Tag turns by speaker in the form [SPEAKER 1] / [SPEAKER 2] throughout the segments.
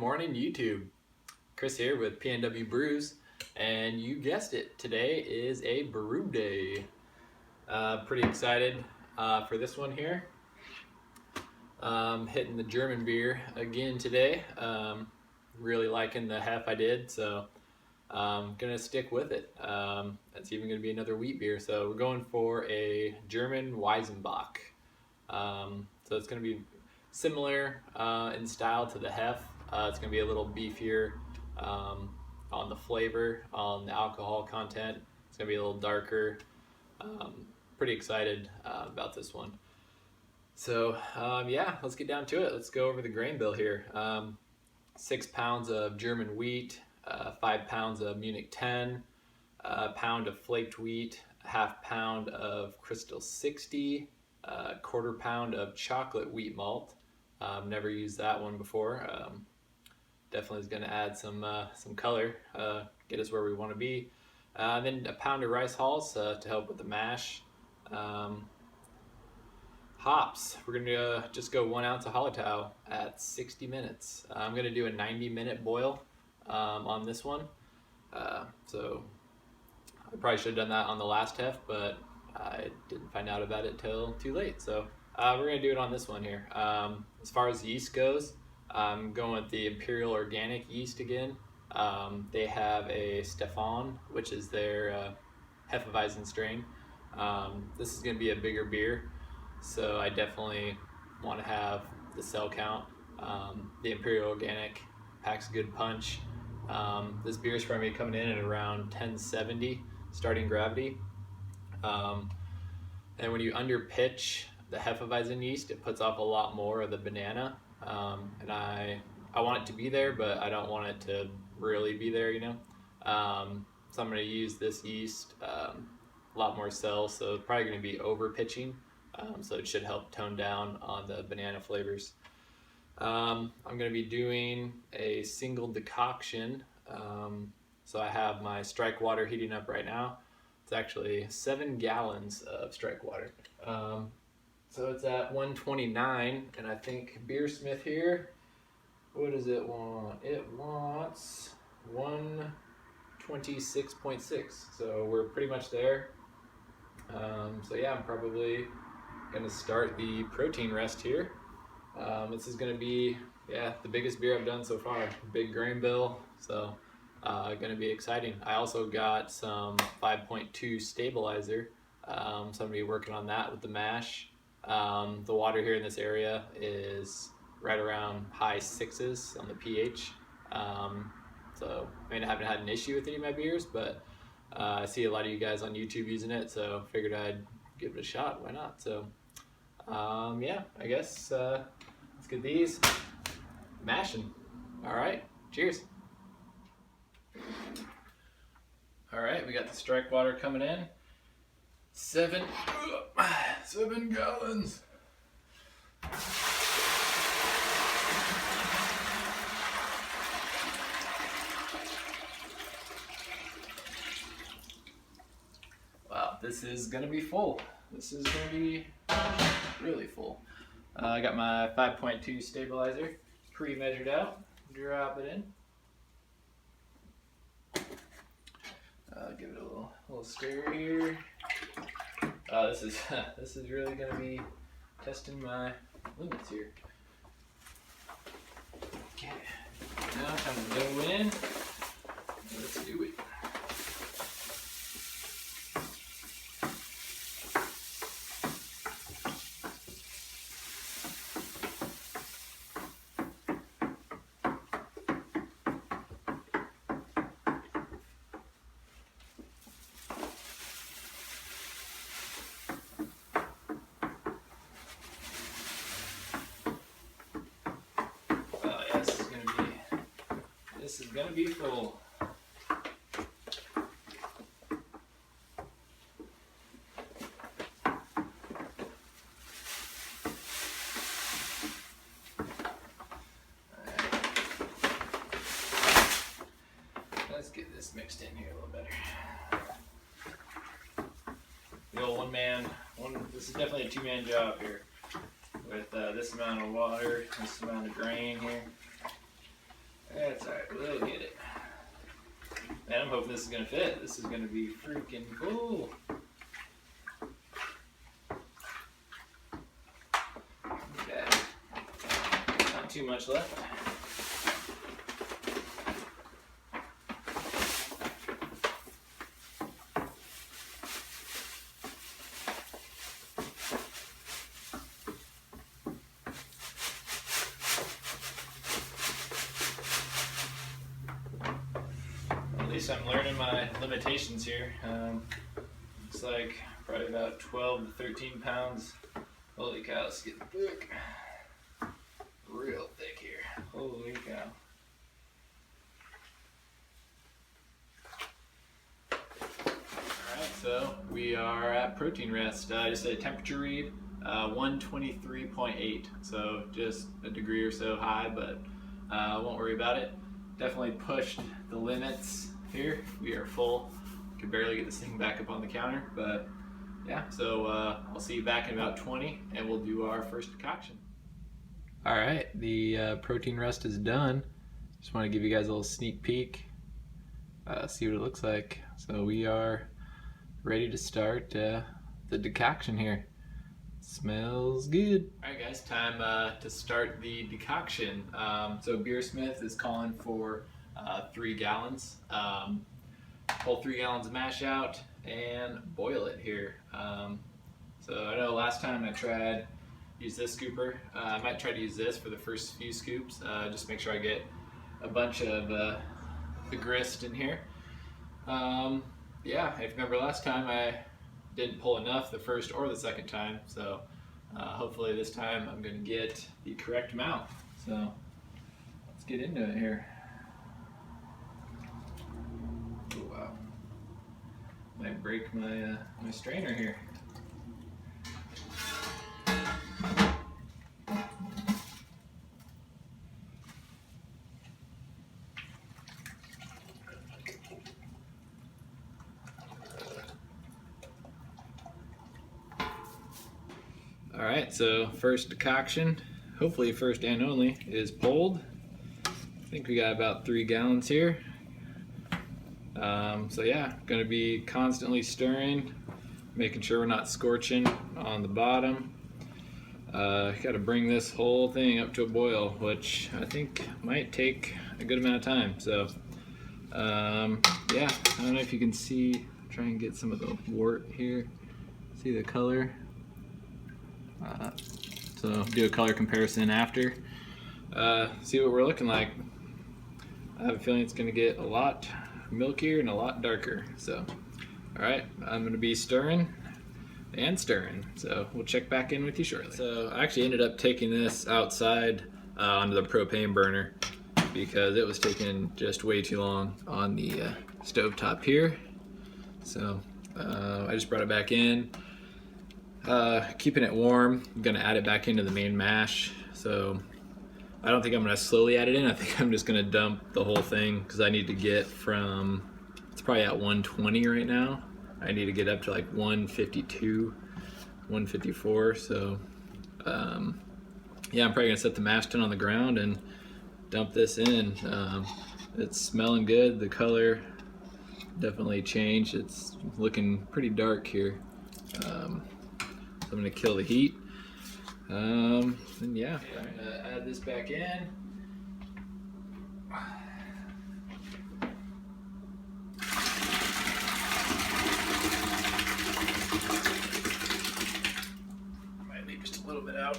[SPEAKER 1] morning, YouTube. Chris here with PNW Brews, and you guessed it, today is a brew day. Pretty excited for this one here. Hitting the German beer again today. Really liking the half I did, so I'm gonna stick with it. It's even gonna be another wheat beer, so we're going for a German Weizenbock. So it's gonna be similar in style to the hef. It's going to be a little beefier on the flavor, on the alcohol content. It's going to be a little darker. Pretty excited about this one. So yeah, let's get down to it. Let's go over the grain bill here. 6 pounds of German wheat, 5 pounds of Munich 10, a pound of flaked wheat, a half pound of Crystal 60, a quarter pound of chocolate wheat malt. Never used that one before. Definitely is going to add some color, get us where we want to be. Then a pound of rice hulls to help with the mash. Hops, we're going to just go 1 ounce of Hallertau at 60 minutes. I'm going to do a 90-minute boil on this one. So I probably should have done that on the last hef, but I didn't find out about it till too late. So we're going to do it on this one here. As far as yeast goes, I'm going with the Imperial Organic yeast again. They have a Stefan, which is their Hefeweizen strain. This is going to be a bigger beer, so I definitely want to have the cell count. The Imperial Organic packs a good punch. This beer is probably coming in at around 1070 starting gravity. And when you underpitch the Hefeweizen yeast, it puts off a lot more of the banana. And I want it to be there, but I don't want it to really be there, you know. So I'm going to use this yeast, a lot more cells, so it's probably going to be over pitching. So it should help tone down on the banana flavors. I'm going to be doing a single decoction. So I have my strike water heating up right now. It's actually 7 gallons of strike water. So it's at 129, and I think Beersmith here, what does it want? It wants 126.6, so we're pretty much there. So yeah, I'm probably gonna start the protein rest here. This is gonna be, yeah, the biggest beer I've done so far. Big grain bill, so gonna be exciting. I also got some 5.2 stabilizer, so I'm gonna be working on that with the mash. The water here in this area is right around high 6s on the pH. So I mean, I haven't had an issue with any of my beers, but I see a lot of you guys on YouTube using it, so figured I'd give it a shot. Why not? So yeah, I guess let's get these mashing. All right, cheers. All right, we got the strike water coming in. 7 gallons. Wow, this is gonna be full. This is gonna be really full. I got my 5.2 stabilizer pre-measured out. Drop it in. Give it a little stir here. This is really gonna be testing my limits here. Okay, now time to go in. Let's do it. This is gonna be full. Let's get this mixed in here a little better. The old this is definitely a two-man job here. With this amount of water, this amount of grain here. That's alright, we'll get it. Man, I'm hoping this is gonna fit. This is gonna be freaking cool. Okay. Not too much left. At least I'm learning my limitations here. Looks like probably about 12 to 13 pounds. Holy cow, it's getting thick. Real thick here. Holy cow. Alright, so we are at protein rest. I just did a temperature read, 123.8. So just a degree or so high, but won't worry about it. Definitely pushed the limits here. We are full. Could barely get this thing back up on the counter, but yeah, so I'll see you back in about 20 and we'll do our first decoction. All right, the protein rest is done. Just want to give you guys a little sneak peek, see what it looks like. So we are ready to start the decoction here. Smells good. All right, guys, time to start the decoction. So Beersmith is calling for 3 gallons. Pull 3 gallons of mash out and boil it here. So I know last time I tried use this scooper. I might try to use this for the first few scoops. Just make sure I get a bunch of the grist in here. Yeah, if you remember last time I didn't pull enough the first or the second time, so hopefully this time I'm going to get the correct amount. So let's get into it here. Oh, wow, might break my my strainer here. Alright, so first decoction, hopefully first and only, is pulled. I think we got about 3 gallons here. So yeah, going to be constantly stirring, making sure we're not scorching on the bottom. Got to bring this whole thing up to a boil, which I think might take a good amount of time. So yeah, I don't know if you can see, try and get some of the wort here. See the color? So do a color comparison after. See what we're looking like. I have a feeling it's going to get a lot milkier and a lot darker. So, alright, I'm going to be stirring and stirring. So we'll check back in with you shortly. So I actually ended up taking this outside onto the propane burner because it was taking just way too long on the stovetop here. So I just brought it back in. Keeping it warm. I'm gonna add it back into the main mash. So I don't think I'm gonna slowly add it in. I think I'm just gonna dump the whole thing because I need to get from, it's probably at 120 right now. I need to get up to like 152, 154. So yeah, I'm probably gonna set the mash tun on the ground and dump this in. It's smelling good. The color definitely changed. It's looking pretty dark here. I'm going to kill the heat. And yeah, I'm going to add this back in. Might leave just a little bit out.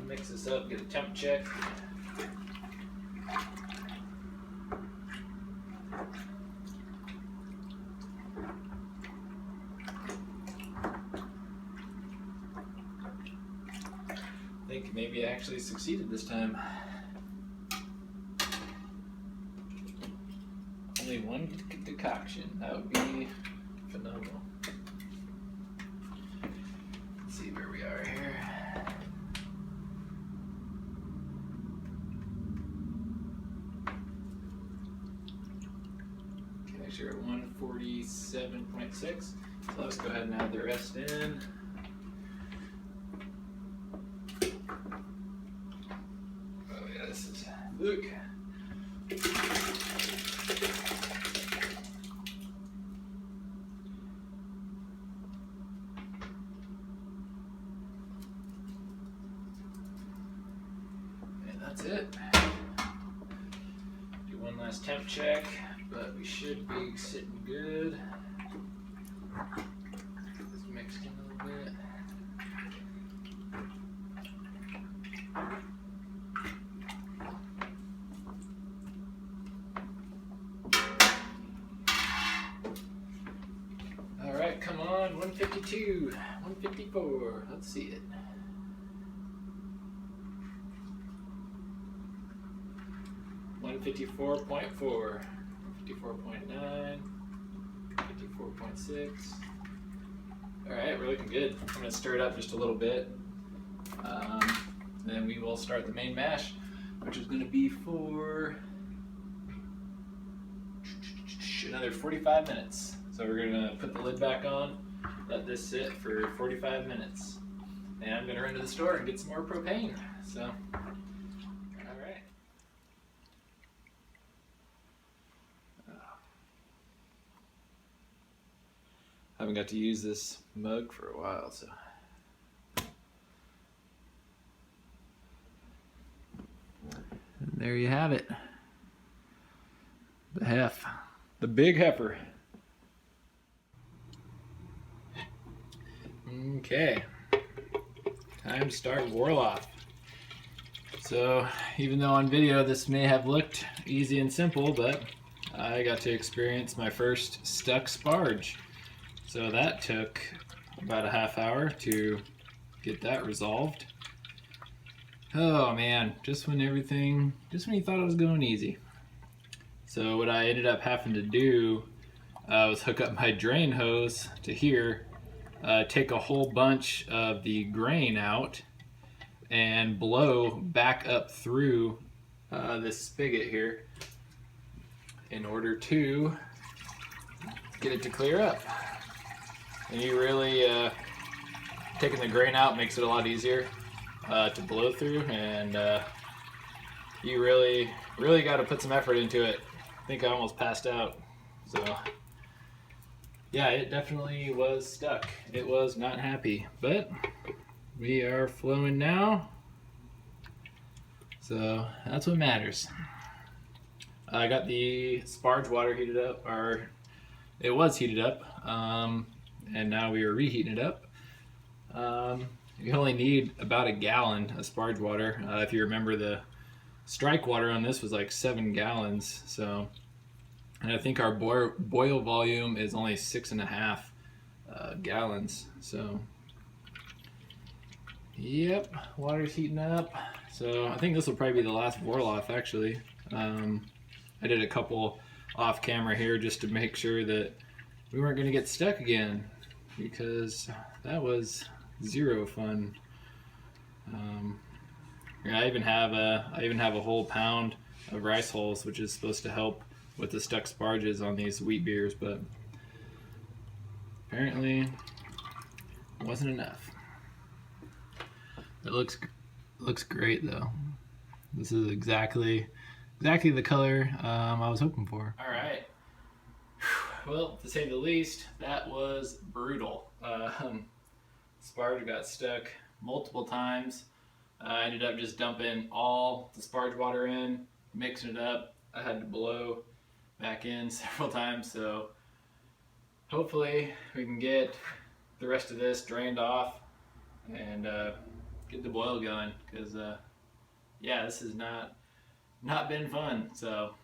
[SPEAKER 1] Mix this up, get a temp check. I think maybe I actually succeeded this time. Only one decoction. That would be phenomenal. Let's see where we are here. Okay, actually we're at 147.6. So let's go ahead and add the rest in. Look, that's it. Do one last temp check, but we should be sitting good. Just mixed in a little bit. All right, come on, 152, 154, let's see it. 154.4, 54.9, 54.6. All right, we're looking good. I'm gonna stir it up just a little bit. Then we will start the main mash, which is gonna be for another 45 minutes. So we're gonna put the lid back on, let this sit for 45 minutes. And I'm gonna run to the store and get some more propane. So, all right. Haven't got to use this mug for a while, so. And there you have it. The hef. The big heifer. Okay. Time to start Warlock. So, even though on video this may have looked easy and simple, but I got to experience my first stuck sparge. So that took about a half hour to get that resolved. Oh man, just when you thought it was going easy. So what I ended up having to do was hook up my drain hose to here, take a whole bunch of the grain out, and blow back up through this spigot here in order to get it to clear up. And you really, taking the grain out makes it a lot easier to blow through, and you really got to put some effort into it. I think I almost passed out. So yeah, it definitely was stuck. It was not happy, but we are flowing now. So that's what matters. I got the sparge water heated up, or it was heated up, and now we are reheating it up. You only need about a gallon of sparge water. If you remember, the strike water on this was like 7 gallons. So, and I think our boil volume is only 6.5 gallons. So, yep, water's heating up. So I think this will probably be the last Vorloff actually. I did a couple off camera here just to make sure that we weren't going to get stuck again, because that was zero fun. Yeah, I even have a whole pound of rice hulls, which is supposed to help with the stuck sparges on these wheat beers, but apparently it wasn't enough. It looks great though. This is exactly the color I was hoping for. All right. Well, to say the least, that was brutal. Sparge got stuck multiple times. I ended up just dumping all the sparge water in, mixing it up. I had to blow back in several times, so hopefully we can get the rest of this drained off and get the boil going, because yeah, this has not been fun. So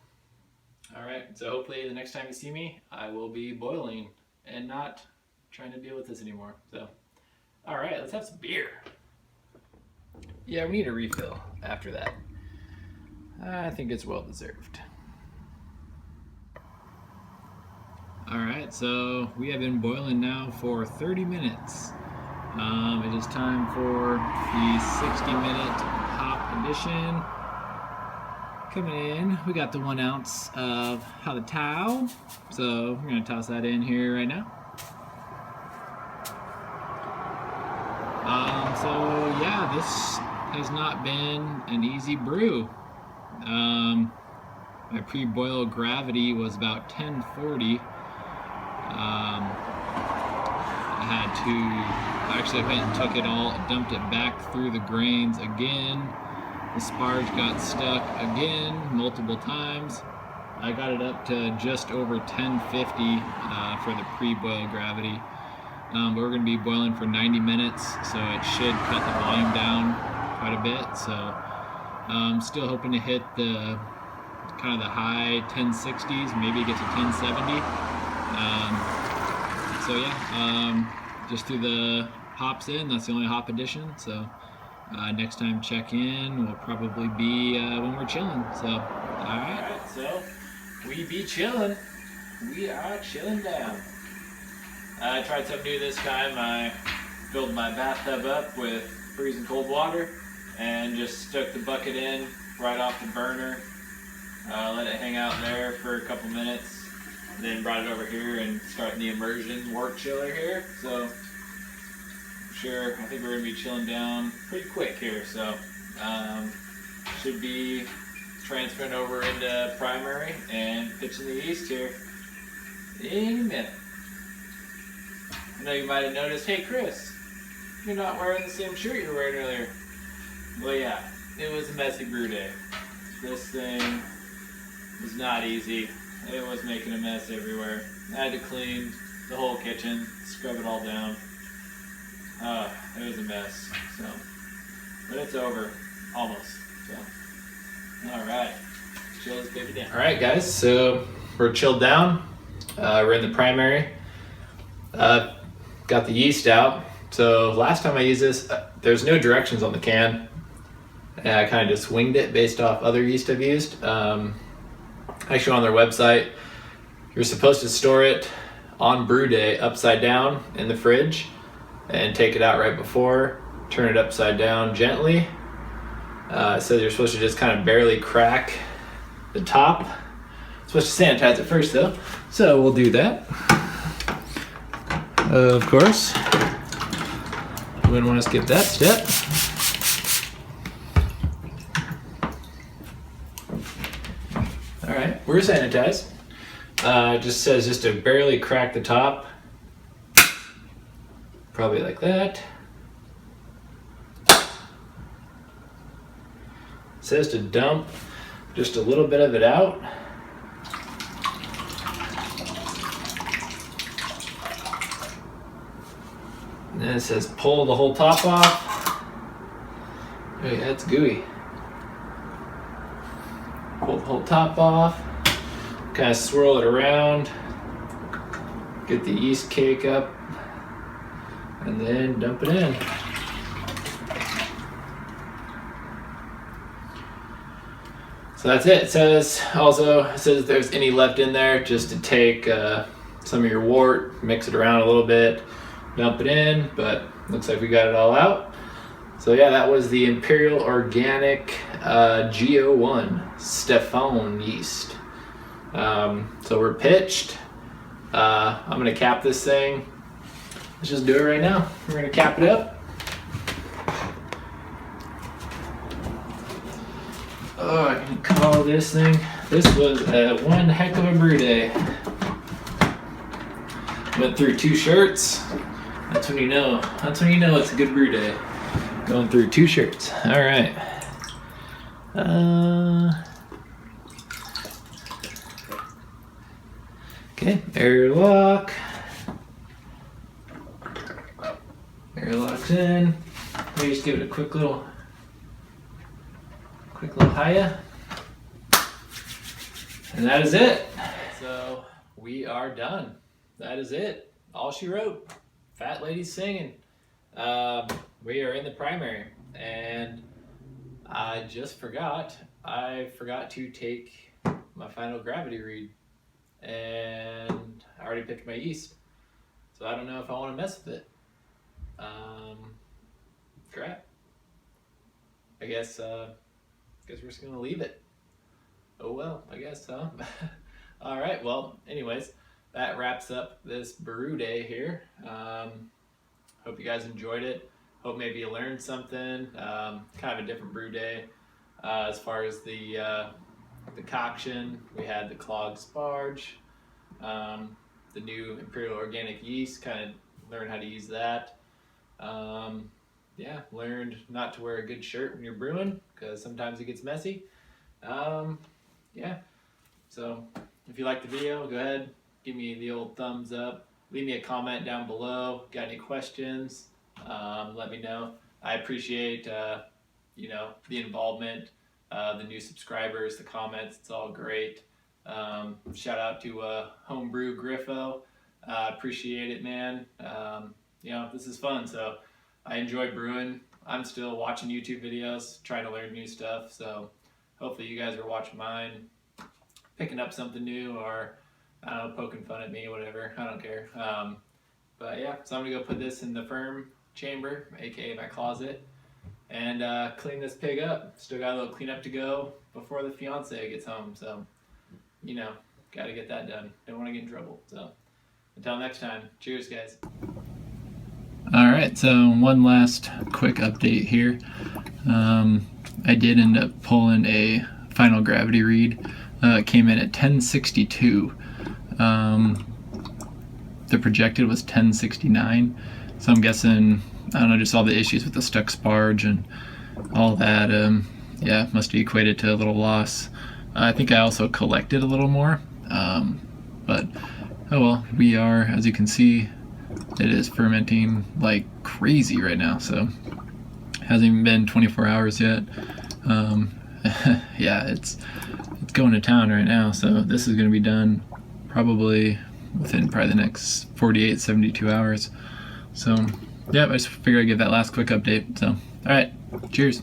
[SPEAKER 1] all right, so hopefully the next time you see me, I will be boiling and not trying to deal with this anymore. So all right, let's have some beer. Yeah, we need a refill after that. I think it's well deserved. All right, so we have been boiling now for 30 minutes. It is time for the 60-minute hop edition. Coming in, we got the 1 ounce of Hallertau. So we're gonna toss that in here right now. So yeah, this has not been an easy brew. My pre-boil gravity was about 1040. I went and took it all, dumped it back through the grains again, The sparge got stuck again multiple times. I got it up to just over 1050 for the pre-boil gravity. But we're going to be boiling for 90 minutes, so it should cut the volume down quite a bit. So I'm still hoping to hit the kind of the high 1060s, maybe get to 1070. So yeah, just threw the hops in. That's the only hop addition. So next time check in will probably be when we're chilling. So all right, so we be chilling. We are chilling down. I tried something new this time. I filled my bathtub up with freezing cold water and just stuck the bucket in right off the burner. Let it hang out there for a couple minutes, and then brought it over here and starting the immersion work chiller here. So sure, I think we're gonna be chilling down pretty quick here. So should be transferring over into primary and pitching the yeast here in a minute. I know you might have noticed, hey Chris, you're not wearing the same shirt you were wearing earlier. Well yeah, it was a messy brew day. This thing was not easy. It was making a mess everywhere. I had to clean the whole kitchen, scrub it all down. It was a mess. So, but it's over, almost. So, all right, chill this baby down. All right, guys. So we're chilled down. We're in the primary. Got the yeast out. So last time I used this, there's no directions on the can. And I kind of just winged it based off other yeast I've used. Actually, on their website, you're supposed to store it on brew day upside down in the fridge and take it out right before, turn it upside down gently. It says you're supposed to just kind of barely crack the top. Supposed to sanitize it first though, so we'll do that. Of course, you wouldn't want to skip that step. All right, we're sanitized. It just says just to barely crack the top. Probably like that. It says to dump just a little bit of it out. And then it says pull the whole top off. Oh yeah, it's gooey. Pull the whole top off. Kind of swirl it around. Get the yeast cake up. And then dump it in. So that's it. It says if there's any left in there, just to take some of your wort, mix it around a little bit, dump it in, but looks like we got it all out. So yeah, that was the Imperial Organic G01 Stefan yeast. So we're pitched. I'm gonna cap this thing. Let's just do it right now. We're gonna cap it up. Oh, I can call this thing. This was one heck of a brew day. Went through 2 shirts. That's when you know. That's when you know it's a good brew day. Going through 2 shirts. All right. Okay, airlock. Airlock's in. Maybe just give it a quick little hiya. And that is it. So we are done. That is it. All she wrote. Fat ladies singing. We are in the primary, and I just forgot. I forgot to take my final gravity read, and I already picked my yeast, so I don't know if I want to mess with it. Crap. I guess we're just gonna leave it. Oh well, I guess so. All right. Well, anyways, that wraps up this brew day here. Hope you guys enjoyed it. Hope maybe you learned something. Kind of a different brew day as far as the decoction. We had the clogged sparge, the new Imperial Organic yeast. Kind of learn how to use that. yeah, learned not to wear a good shirt when you're brewing because sometimes it gets messy. Yeah, so if you like the video, go ahead, give me the old thumbs up. Leave me a comment down below. Got any questions? Let me know. I appreciate the involvement, the new subscribers, the comments. It's all great. Shout out to Homebrew Griffo. Appreciate it, man. This is fun. So I enjoy brewing. I'm still watching YouTube videos, trying to learn new stuff. So hopefully you guys are watching mine, picking up something new, or I don't know, poking fun at me, whatever. I don't care. But yeah, so I'm gonna go put this in the firm chamber, aka my closet, and clean this pig up. Still got a little cleanup to go before the fiance gets home. So, got to get that done. Don't want to get in trouble. So, until next time, cheers, guys. All right, so one last quick update here. I did end up pulling a final gravity read. It came in at 1062. The projected was 1069. So I'm guessing, I don't know, just all the issues with the stuck sparge and all that, yeah, must be equated to a little loss. I think I also collected a little more, but oh well, we are, as you can see, it is fermenting like crazy right now, so hasn't even been 24 hours yet. Yeah, it's going to town right now, so this is going to be done probably within the next 48, 72 hours. So yeah, I just figured I'd give that last quick update. So, all right, cheers.